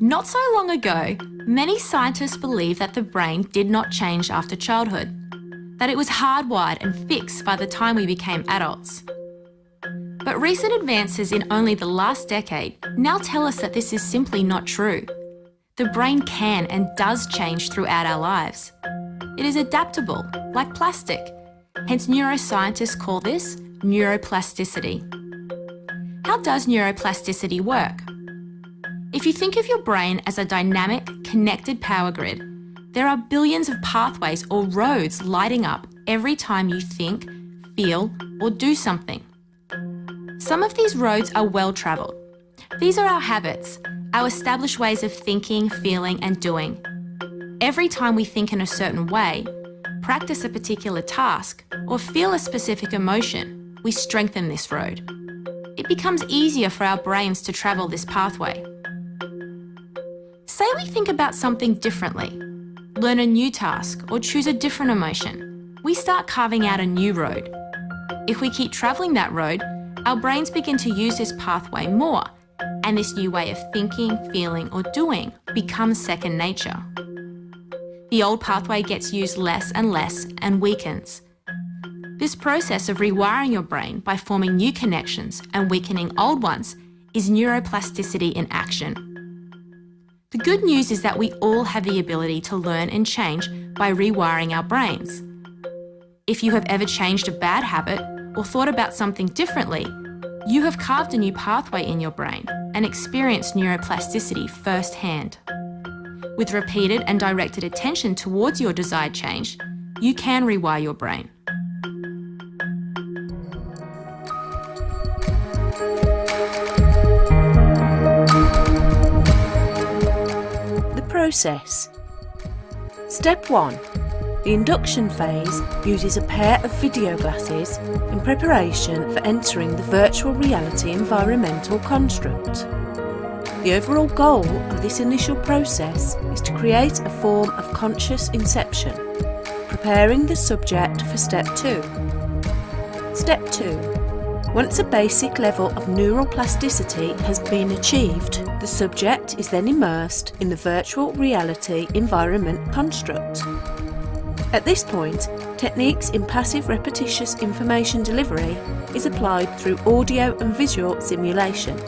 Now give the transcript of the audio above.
Not so long ago, many scientists believed that the brain did not change after childhood, that it was hardwired and fixed by the time we became adults. But recent advances in only the last decade now tell us that this is simply not true. The brain can and does change throughout our lives. It is adaptable, like plastic, hence neuroscientists call this neuroplasticity. How does neuroplasticity work? If you think of your brain as a dynamic, connected power grid, there are billions of pathways or roads lighting up every time you think, feel, or do something. Some of these roads are well-travelled. These are our habits, our established ways of thinking, feeling, and doing. Every time we think in a certain way, practice a particular task, or feel a specific emotion, we strengthen this road. It becomes easier for our brains to travel this pathway. Say we think about something differently, learn a new task, or choose a different emotion. We start carving out a new road. If we keep travelling that road, our brains begin to use this pathway more, and this new way of thinking, feeling, or doing becomes second nature. The old pathway gets used less and weakens. This process of rewiring your brain by forming new connections and weakening old ones is neuroplasticity in action. The good news is that we all have the ability to learn and change by rewiring our brains. If you have ever changed a bad habit or thought about something differently, you have carved a new pathway in your brain and experienced neuroplasticity firsthand. With repeated and directed attention towards your desired change, you can rewire your brain. Process. Step 1. The induction phase uses a pair of video glasses in preparation for entering the virtual reality environmental construct. The overall goal of this initial process is to create a form of conscious inception, preparing the subject for Step 2. Step 2. Once a basic level of neural plasticity has been achieved, the subject is then immersed in the virtual reality environment construct. At this point, techniques in passive repetitious information delivery is applied through audio and visual simulation.